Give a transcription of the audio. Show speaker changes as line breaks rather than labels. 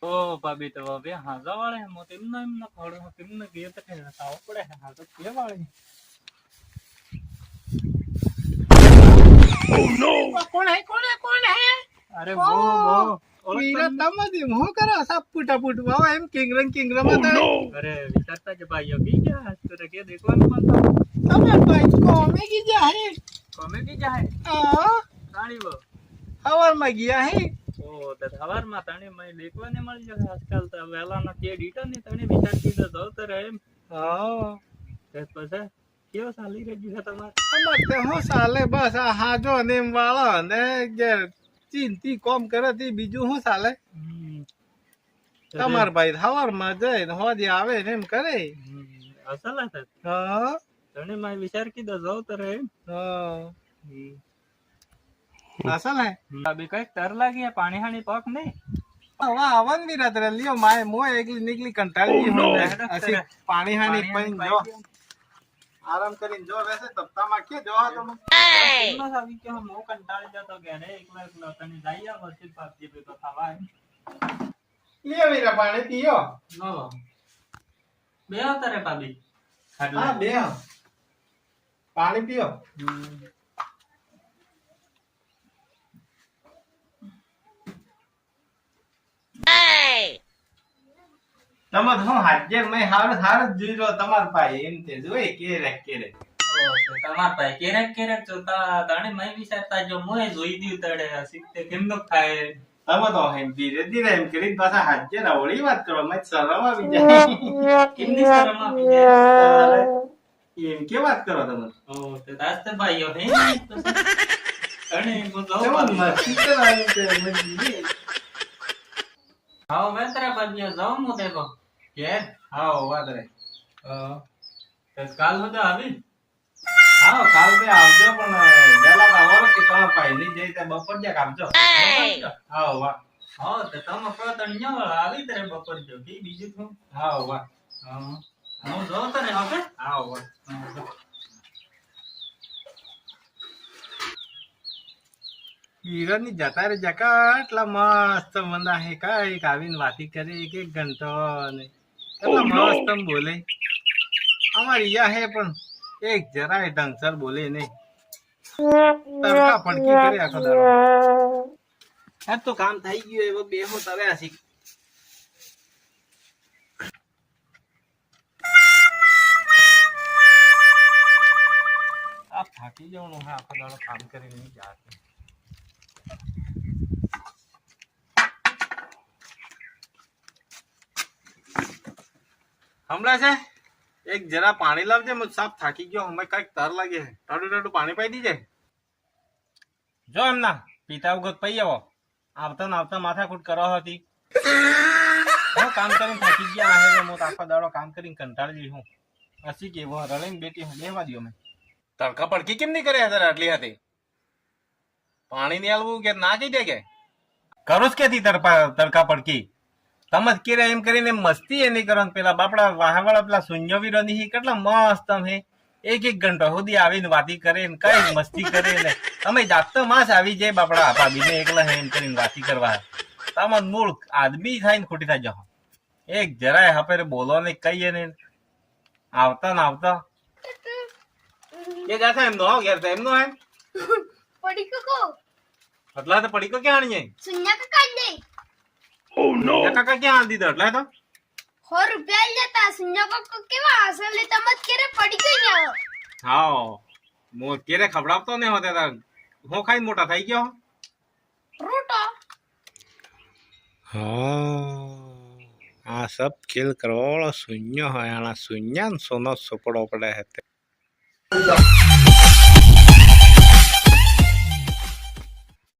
ओ भाभी तो अबे हाजा वाले हैं मोते इमना खड़ो हो किमना गिर तक है ताव पड़े हैं हाजा के वाले
Oh no!
કોણ હે
अरे वो
વીરા તમારી હું કરો સાપ ફૂટા ફૂટ બાવા એમ કિંગરમ
Oh
હતા
no!
अरे विचारता के भाई अभी क्या तो रखे देखो ना मत
તમે ભાઈ કોમે કી જાહે
कमे की जाए
આ
रानी वो
હવારમાં ગયા હે
ओ तो हवार में तने मैं देखवा ने मળી જશે આજકાલ તો વેલા ના કે ડીટા ને તને વિચાર કીધો તો તો રે
હા
તે પછી કેવો સાલી રહી છે તમાર
અમાર તે હું ચાલે બસ આ હાજો ને એમ વાળો ને જે ચિંતી કોમ કરે તે બીજું શું ચાલે તમાર ભાઈ હવારમાં જઈને હોદી આવે ને એમ કરે
અસલ છે
હા
તને मैं विचार કીધો જાવ તો રે
હા અસલ હે
अभी कई तर लागी है पानी हानी पक नहीं
હવે આવન બી રાત રે લ્યો માય મોય એકલી નીકળી કંટાળી ગઈ હું અસી પાણી હાની પઈન જો આરામ કરીને જો વેસે તપતામાં કે જો તો
कितना साली के हम मो कंटाળી जातो કે રે એકલા એકલા તને જાઈયા વર્ષિત પાપજી पे तो खावा है
લ્યો વીરા પાણી પીયો
नो बे होता रे भाभी
હા બે પાણી પીયો તમે તો હાજર મેં હાર હાર જ જોઈ રહ્યો તમાર પાસે એમ તે જોઈ કે રે
તમાર ભાઈ કેરેક કેરેક જોતા તાણે मैं विचारता जो मोए જોઈ દીયું તડે શીખતે કેમનો થાય
તમે તો એમ ધીરે ધીરે એમ કરીને પાછા હાજર આવડી વાત કરો મેં શરમ આવી જાય
કેમની શરમ આપી જાય
એમ કે વાત કરો તમે
ઓ તે દાસ્તે ભાઈઓ હે તાણે મો જાવ
તમે મસ્તી કરાવી છે મને
आओ मैं तेरा बदिया जाऊं मु देखो
કે આવો વાત રે
तो काल होता अभी
હા કાલ બે આવજો પણ વેલા આવવાનો કે તમાર પાસે નહીં જઈ તે બપોર જ્યાં આવજો આવો વાહ
हाँ तो तुम अपना तनिया वाला आवी तेरे बपर जो की बीजू थू
આવો વાહ
हाँ हम जो तेरे ओके
આવો વાહ હીરાની જતા રે જકા એટલા મસ્ત મંદા હે કઈક આવીને વાતી કરે એક એક ઘંટો ને એટલા મસ્ત બોલે અમારી યા હે પણ એક જરાય ઢંગસર બોલે નહીં તડકા પડકી કરે આખો દાડો આ તો કામ થઈ ગયું એવો બેહો તરે આસી આ થાકી જવાનું હા આખો દાડો કામ કરીને નહીં જાતે હમણાં છે એક જરા પાણી લાવજે હું સાફ થાકી ગયો હમણાં કઈક તર લાગે છે ટાડું ટાડું પાણી પાઈ દીજે જો એમના પિતા વગત પઈ આવો આવતા ને આવતા માથાકૂટ કરો હતી હું કામ કરીને થાકી ગયા आहे હું આખો દાડો કામ કરીને કંટાળી ગઈ હું હસી કે હું રળીને બેટી હું લેવા દો મેં તડકા પડકી કેમ નહીં કરે અત્યારે આટલી હતી પાણી નહીં આલવું કે ના કહી દે કે કરું જ ક્યાંથી તડકા પડકી તમે જ કેરે એમ કરીને મસ્તી એ નહીં કરો પેલા બાપડા વાહવાળા પેલા શૂન્ય વીરો ની કેટલા મસ્ત તમે એક એક ઘંટો સુધી આવીને વાતી કરે ને કઈ મસ્તી કરે ને તમે જાગતો માસ આવી જાય બાપડા ભાભીને એકલા એમ કરીને વાતી કરવા તમે મૂળ આદમી થાય ને ખોટી થાય જાઓ એક જરાય હપેરે બોલો ને કહીએ ને આવતા ને આવતા એ જાતા એમનો ઘેર તો એમનો એમ
પડીકો કો
એટલા તો પડીકો ક્યાં આણીએ
સુન્યા કા કાઢ દે
Oh no!
કાકા ક્યાં આંધી દો એટલા તો
100 રૂપિયા લેતા સુન્યા કો કેવા અસલ લે તમત કેરે પડી ગઈ ને
હા મો કેરે ખવડાવતો ને હોતે તાર હું ખાઈ મોટા થઈ ગયો
રોટો
આ સબ ખેલ કરવાવાળો શૂન્ય હોય આના શૂન્ય સોનો સોપડો પડે હતે